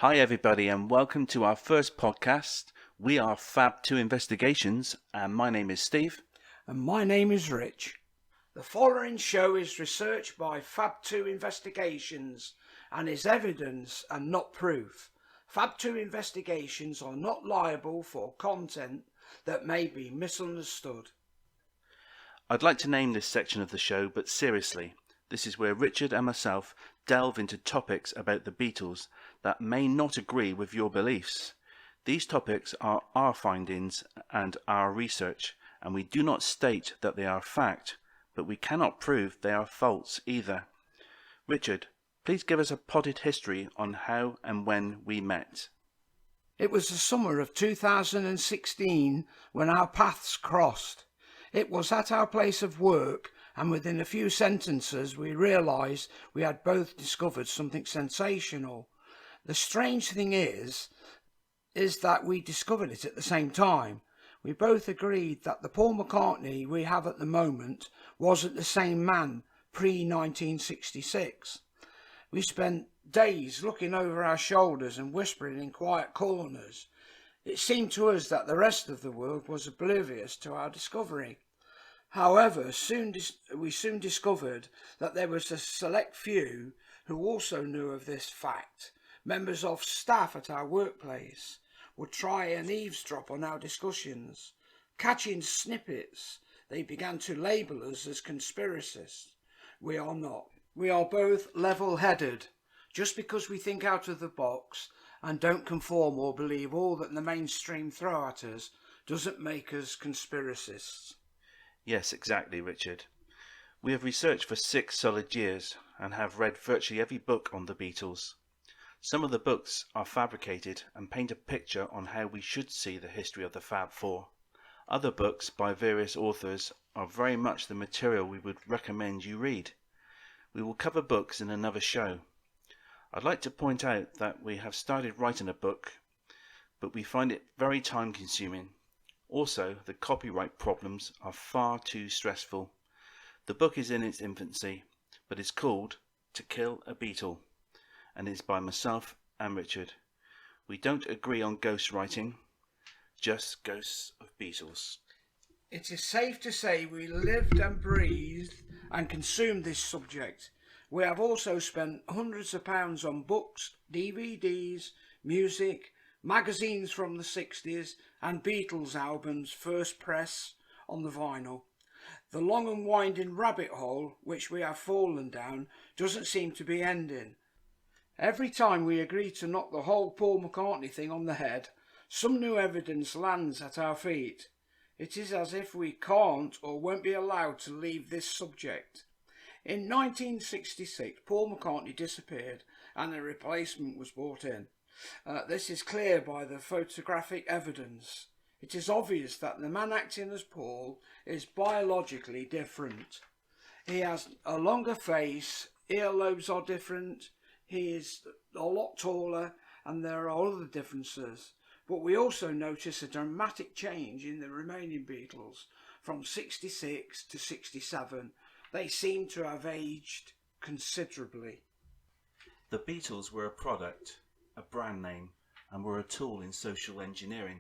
Hi everybody and welcome to our first podcast. We are Fab2 Investigations and my name is Steve. And my name is Rich. The following show is research by Fab2 Investigations and is evidence and not proof. Fab2 Investigations are not liable for content that may be misunderstood. I'd like to name this section of the show, but seriously, this is where Richard and myself delve into topics about the Beatles that may not agree with your beliefs. These topics are our findings and our research, and we do not state that they are fact, but we cannot prove they are false either. Richard, please give us a potted history on how and when we met. It was the summer of 2016 when our paths crossed. It was at our place of work, and within a few sentences we realised we had both discovered something sensational. The strange thing is that we discovered it at the same time. We both agreed that the Paul McCartney we have at the moment wasn't the same man pre-1966. We spent days looking over our shoulders and whispering in quiet corners. It seemed to us that the rest of the world was oblivious to our discovery. However, we soon discovered that there was a select few who also knew of this fact. Members of staff at our workplace would try and eavesdrop on our discussions. Catching snippets, they began to label us as conspiracists. We are not. We are both level-headed. Just because we think out of the box and don't conform or believe all that the mainstream throw at us doesn't make us conspiracists. Yes, exactly, Richard. We have researched for 6 solid years and have read virtually every book on the Beatles. Some of the books are fabricated and paint a picture on how we should see the history of the Fab Four. Other books by various authors are very much the material we would recommend you read. We will cover books in another show. I'd like to point out that we have started writing a book, but we find it very time consuming. Also, the copyright problems are far too stressful. The book is in its infancy, but is called To Kill a Beatle, and is by myself and Richard. We don't agree on ghostwriting, just ghosts of Beatles. It is safe to say we lived and breathed and consumed this subject. We have also spent hundreds of pounds on books, DVDs, music, magazines from the 60s and Beatles albums first press on the vinyl. The long and winding rabbit hole which we have fallen down doesn't seem to be ending. Every time we agree to knock the whole Paul McCartney thing on the head, some new evidence lands at our feet. It is as if we can't or won't be allowed to leave this subject. In 1966, Paul McCartney disappeared and a replacement was brought in. This is clear by the photographic evidence. It is obvious that the man acting as Paul is biologically different. He has a longer face, earlobes are different, he is a lot taller, and there are other differences. But we also notice a dramatic change in the remaining Beatles from 66 to 67. They seem to have aged considerably. The Beatles were a product, a brand name, and were a tool in social engineering.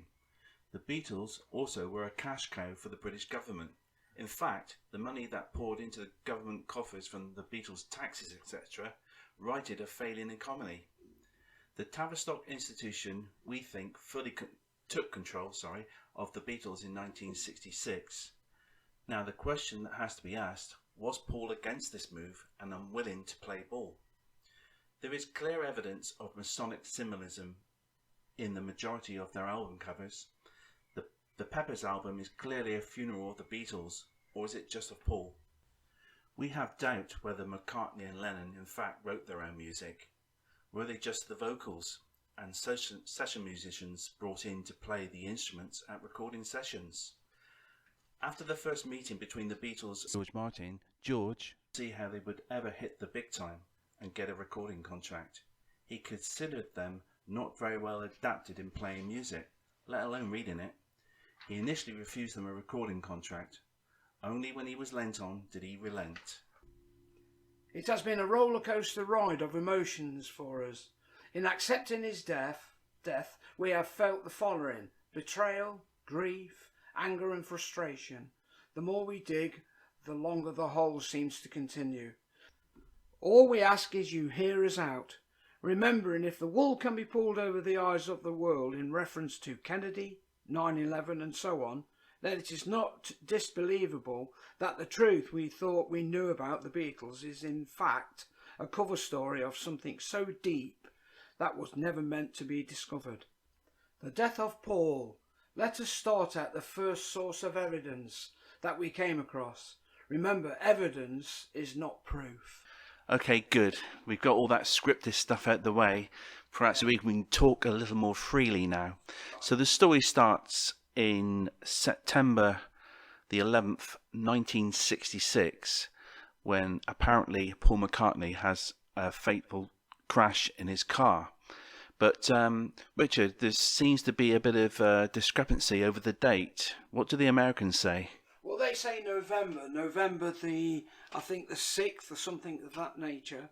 The Beatles also were a cash cow for the British government. In fact, the money that poured into the government coffers from the Beatles' taxes, etc., righted a failing economy. The Tavistock Institution, we think, fully took control of the Beatles in 1966. Now the question that has to be asked, was Paul against this move and unwilling to play ball? There is clear evidence of Masonic symbolism in the majority of their album covers. The Peppers album is clearly a funeral of the Beatles, or is it just of Paul? We have doubt whether McCartney and Lennon in fact wrote their own music. Were they just the vocals and session musicians brought in to play the instruments at recording sessions? After the first meeting between the Beatles and George Martin, George see how they would ever hit the big time and get a recording contract. He considered them not very well adapted in playing music, let alone reading it. He initially refused them a recording contract. Only when he was lent on did he relent. It has been a roller coaster ride of emotions for us. In accepting his death, we have felt the following: betrayal, grief, anger and frustration. The more we dig, the longer the hole seems to continue. All we ask is you hear us out, remembering if the wool can be pulled over the eyes of the world in reference to Kennedy, 9/11 and so on, then it is not disbelievable that the truth we thought we knew about the Beatles is in fact a cover story of something so deep that was never meant to be discovered. The death of Paul. Let us start at the first source of evidence that we came across. Remember, evidence is not proof. Okay, good. We've got all that scripted stuff out the way. Perhaps we can talk a little more freely now. So the story starts in September the 11th, 1966, when apparently Paul McCartney has a fateful crash in his car. But Richard, there seems to be a bit of discrepancy over the date. What do the Americans say? Well, they say November I think the 6th or something of that nature.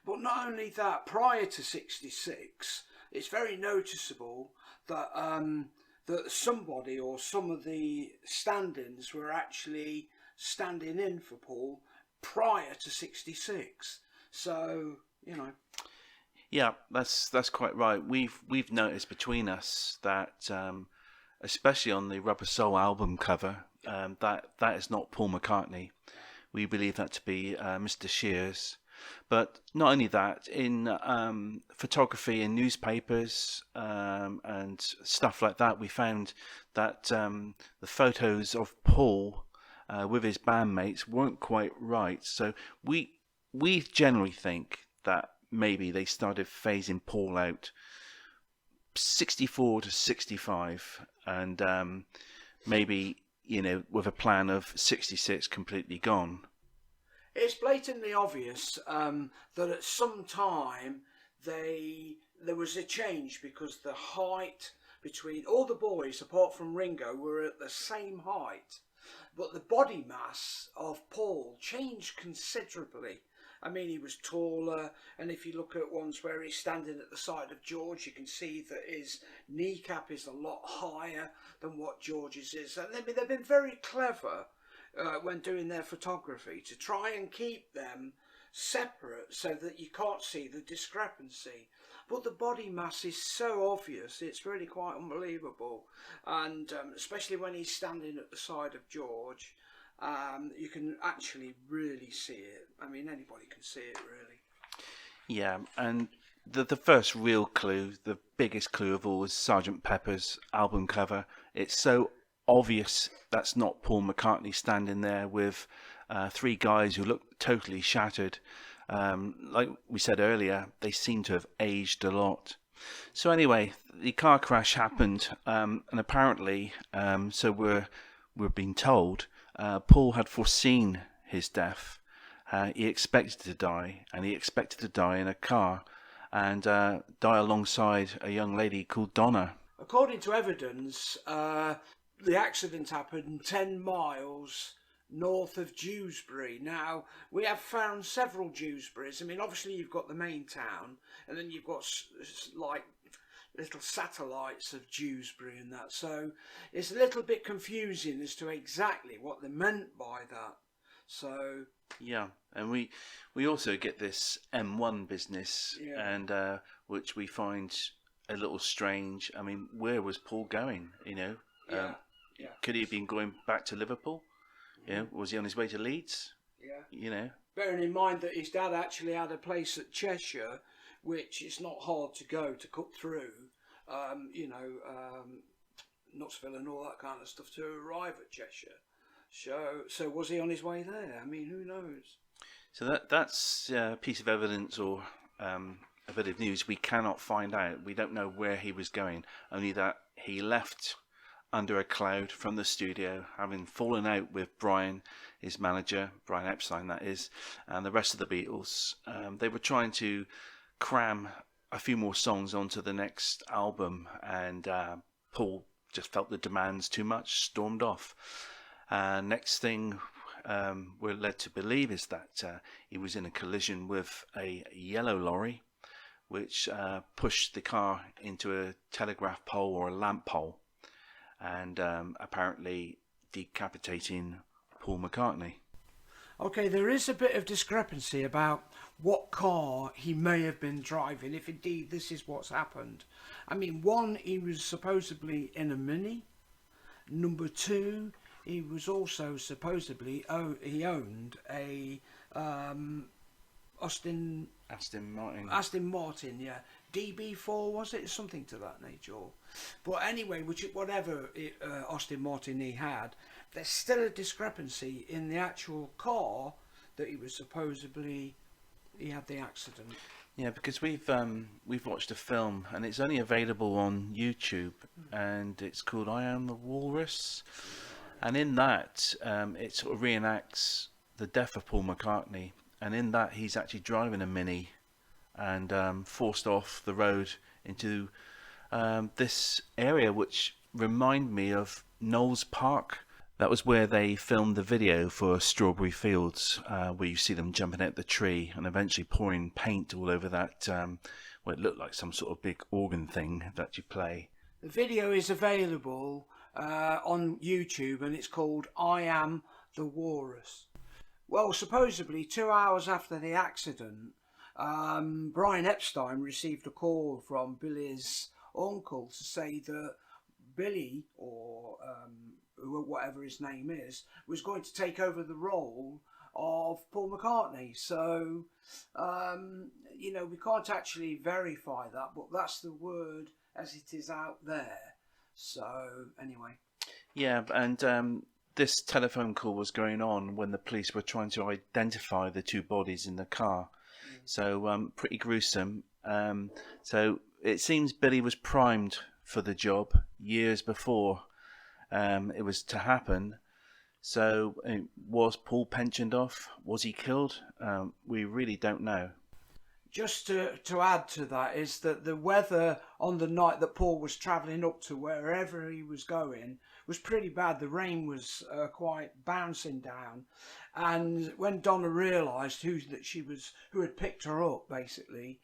But not only that, prior to 66, it's very noticeable that that somebody or some of the stand-ins were actually standing in for Paul prior to 66. So, you know. Yeah, that's quite right. We've noticed between us that, especially on the Rubber Soul album cover, that is not Paul McCartney. We believe that to be Mr. Shears. But not only that, in photography in newspapers and stuff like that, we found that the photos of Paul with his bandmates weren't quite right. So we generally think that maybe they started phasing Paul out 64 to 65, and maybe, with a plan of 66 completely gone. It's blatantly obvious that at some time there was a change, because the height between all the boys, apart from Ringo, were at the same height. But the body mass of Paul changed considerably. I mean, he was taller, and if you look at ones where he's standing at the side of George, you can see that his kneecap is a lot higher than what George's is. And they've been very clever when doing their photography to try and keep them separate so that you can't see the discrepancy. But the body mass is so obvious, it's really quite unbelievable. And especially when he's standing at the side of George, you can actually really see it. I mean, anybody can see it, really. Yeah, and the first real clue, the biggest clue of all, is Sgt. Pepper's album cover. It's so obvious that's not Paul McCartney standing there with three guys who look totally shattered. Like we said earlier, they seem to have aged a lot. So anyway, the car crash happened, and apparently, so we're being told, Paul had foreseen his death. He expected to die, and he expected to die in a car and die alongside a young lady called Donna. According to evidence, the accident happened 10 miles north of Dewsbury. Now, we have found several Dewsburys. I mean, obviously you've got the main town, and then you've got like little satellites of Dewsbury and that. So it's a little bit confusing as to exactly what they meant by that. So yeah, and we also get this M1 business, yeah. and which we find a little strange. I mean, where was Paul going? Yeah. Could he have been going back to Liverpool? Was he on his way to Leeds? Yeah. Bearing in mind that his dad actually had a place at Cheshire, which is not hard to go to cut through, Knutsville and all that kind of stuff to arrive at Cheshire. So was he on his way there? I mean, who knows? So that's a piece of evidence or a bit of news we cannot find out. We don't know where he was going, only that he left under a cloud from the studio, having fallen out with Brian, his manager, Brian Epstein that is, and the rest of the Beatles. They were trying to cram a few more songs onto the next album, and Paul just felt the demands too much, stormed off. Next thing we're led to believe is that he was in a collision with a yellow lorry, which pushed the car into a telegraph pole or a lamp pole, and apparently decapitating Paul McCartney. Okay, there is a bit of discrepancy about what car he may have been driving, if indeed this is what's happened. I mean, one, he was supposedly in a Mini. Number two, he was also supposedly, he owned a Aston Martin, yeah. DB4 was it? Something to that nature. But anyway, whatever Aston Martin he had, there's still a discrepancy in the actual car that he was supposedly he had the accident. Yeah, because we've watched a film and it's only available on YouTube, and it's called I Am the Walrus, and in that it sort of reenacts the death of Paul McCartney, and in that he's actually driving a Mini and forced off the road into this area which remind me of Knowles Park. That was where they filmed the video for Strawberry Fields, where you see them jumping out the tree and eventually pouring paint all over that, what it looked like some sort of big organ thing that you play. The video is available on YouTube, and it's called I Am the Walrus. Well, supposedly 2 hours after the accident, Brian Epstein received a call from Billy's uncle to say that Billy, or whatever his name is, was going to take over the role of Paul McCartney. So, we can't actually verify that, but that's the word as it is out there. So, anyway. Yeah, and this telephone call was going on when the police were trying to identify the two bodies in the car. So, pretty gruesome. So, it seems Billy was primed for the job years before it was to happen. So was Paul pensioned off? Was he killed? We really don't know. Just to add to that is that the weather on the night that Paul was travelling up to wherever he was going was pretty bad. The rain was quite bouncing down, and when Donna realised who had picked her up, basically,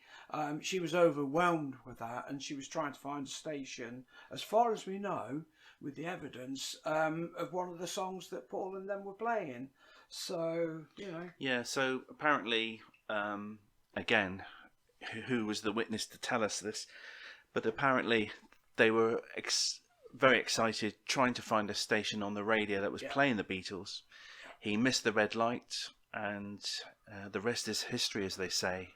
she was overwhelmed with that, and she was trying to find a station, as far as we know, with the evidence of one of the songs that Paul and them were playing. So, Yeah, so apparently, again, who was the witness to tell us this? But apparently they were very excited trying to find a station on the radio that was playing the Beatles. He missed the red light, and the rest is history, as they say.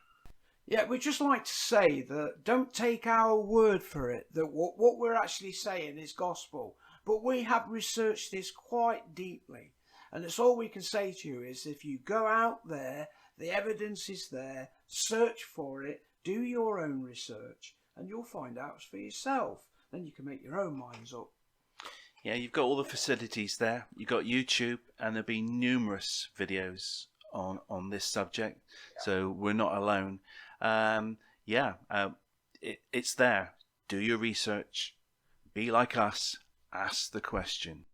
Yeah, we'd just like to say that don't take our word for it, that what we're actually saying is gospel. But we have researched this quite deeply. And it's all we can say to you is if you go out there, the evidence is there, search for it, do your own research, and you'll find out for yourself. Then you can make your own minds up. Yeah, you've got all the facilities there. You've got YouTube, and there'll be numerous videos on this subject. Yeah. So we're not alone. It's there. Do your research. Be like us. Ask the question.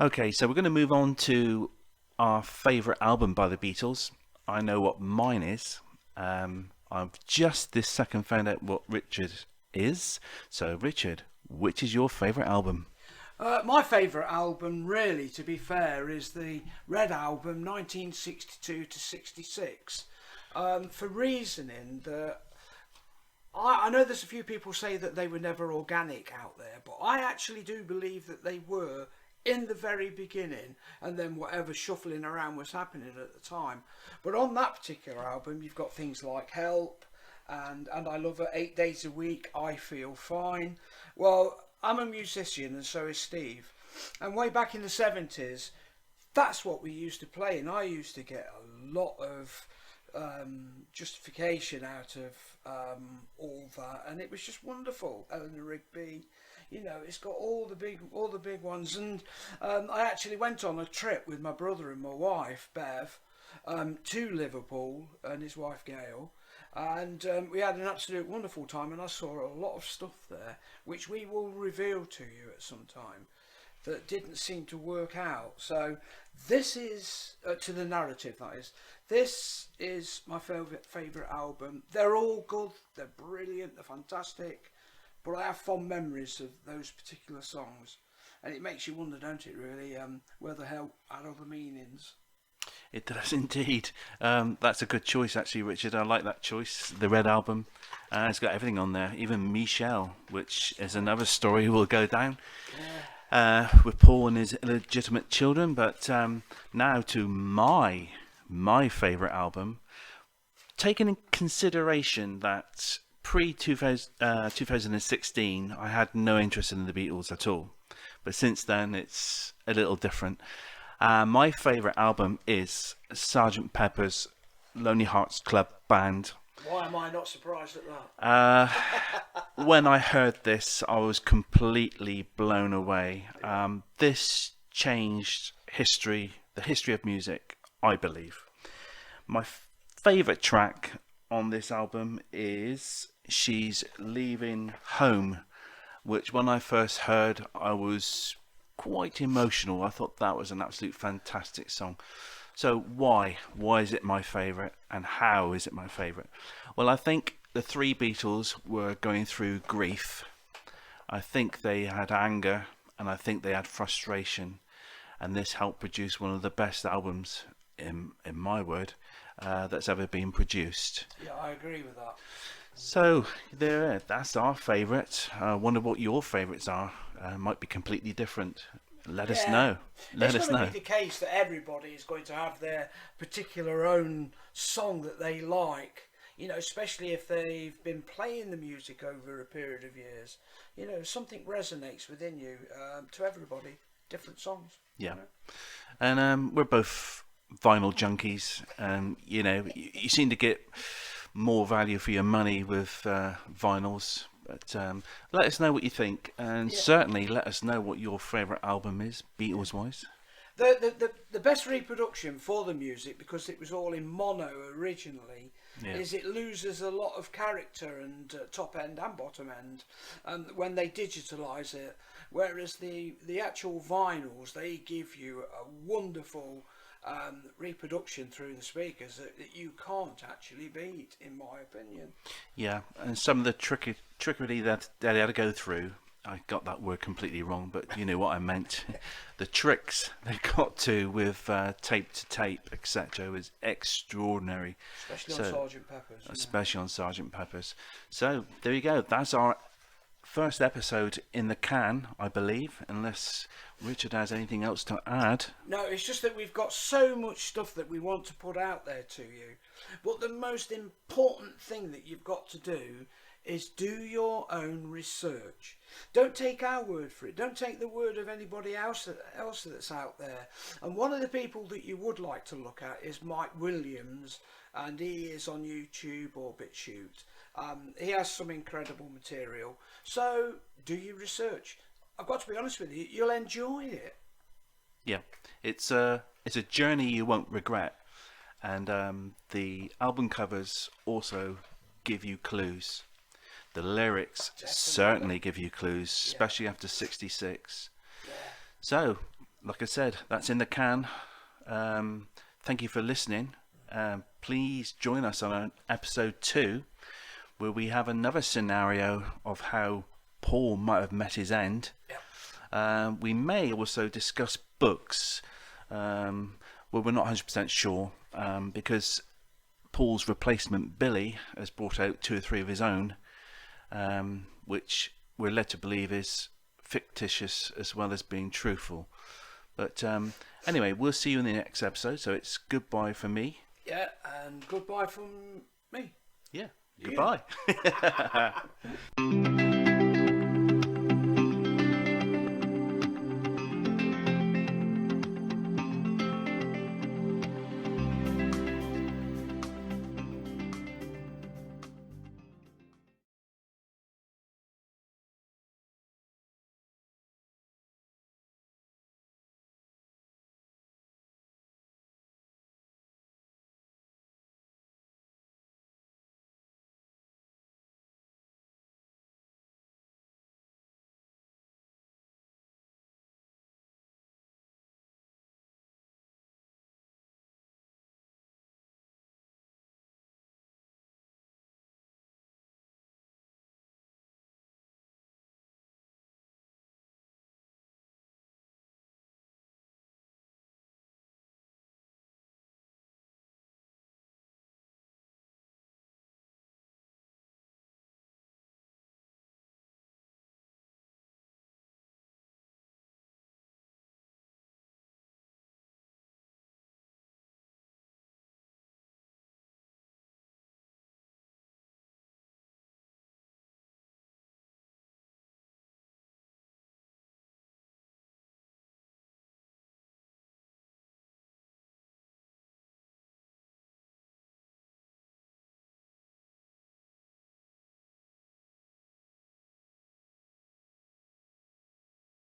Okay, so we're going to move on to our favourite album by the Beatles. I know what mine is. I've just this second found out what Richard is. So, Richard, which is your favourite album? My favourite album, really, to be fair, is the Red Album, 1962 to 66. For reasoning that I know there's a few people say that they were never organic out there, but I actually do believe that they were in the very beginning, and then whatever shuffling around was happening at the time. But on that particular album, you've got things like Help, and I Love Her, 8 Days a Week, I Feel Fine. Well, I'm a musician, and so is Steve. And way back in the 70s, that's what we used to play, and I used to get a lot of justification out of all that, and it was just wonderful. Eleanor Rigby, it's got all the big ones. And I actually went on a trip with my brother and my wife Bev to Liverpool, and his wife Gail, and we had an absolute wonderful time, and I saw a lot of stuff there which we will reveal to you at some time. that didn't seem to work out. So this is, to the narrative that is, this is my favourite album. They're all good, they're brilliant, they're fantastic, but I have fond memories of those particular songs. And it makes you wonder, don't it, really, where the hell had other meanings. It does indeed. That's a good choice, actually, Richard. I like that choice. The Red Album. It's got everything on there, even Michelle, which is another story we'll go down with Paul and his illegitimate children. But now to my favourite album. Taking in consideration that pre-2016, I had no interest in the Beatles at all. But since then, it's a little different. My favourite album is Sgt. Pepper's Lonely Hearts Club Band. Why am I not surprised at that? When I heard this, I was completely blown away. This changed the history of music, I believe. My favourite track on this album is She's Leaving Home, which when I first heard, I was quite emotional. I thought that was an absolute fantastic song. So why is it my favourite, and how is it my favourite? Well, I think the three Beatles were going through grief. I think they had anger, and I think they had frustration, and this helped produce one of the best albums, in my word, that's ever been produced. Yeah, I agree with that. So that's our favourite. I wonder what your favourites are. Might be completely different. Let us know. Let us know. It's going to be the case that everybody is going to have their particular own song that they like. You know, especially if they've been playing the music over a period of years. You know, something resonates within you. To everybody, different songs. Yeah, you know? And we're both vinyl junkies. You know, you seem to get more value for your money with vinyls. But let us know what you think, and certainly let us know what your favourite album is, Beatles-wise. The best reproduction for the music, because it was all in mono originally, is it loses a lot of character and top end and bottom end when they digitalise it. Whereas the actual vinyls, they give you a wonderful reproduction through the speakers that you can't actually beat, in my opinion. Yeah, and some of the trickery that they had to go through, I got that word completely wrong, but you know what I meant. The tricks they got to with tape to tape, etc., was extraordinary. Especially on Sgt. Pepper's. Especially on Sgt. Pepper's. So there you go. That's our first episode in the can, I believe, unless Richard has anything else to add. No, it's just that we've got so much stuff that we want to put out there to you. But the most important thing that you've got to do is do your own research. Don't take our word for it. Don't take the word of anybody else that's out there. And one of the people that you would like to look at is Mike Williams, and he is on YouTube or BitChute. He has some incredible material. So do your research. I've got to be honest with you, you'll enjoy it. Yeah, it's a journey you won't regret. And the album covers also give you clues. The lyrics certainly give you clues, especially after 66. Yeah. So, like I said, that's in the can. Thank you for listening. Please join us on episode 2, where we have another scenario of how Paul might have met his end. Yeah. We may also discuss books where we're not 100% sure, because Paul's replacement, Billy, has brought out 2 or 3 of his own, which we're led to believe is fictitious as well as being truthful. But anyway, we'll see you in the next episode. So it's goodbye from me. Yeah, and goodbye from me. Yeah, goodbye.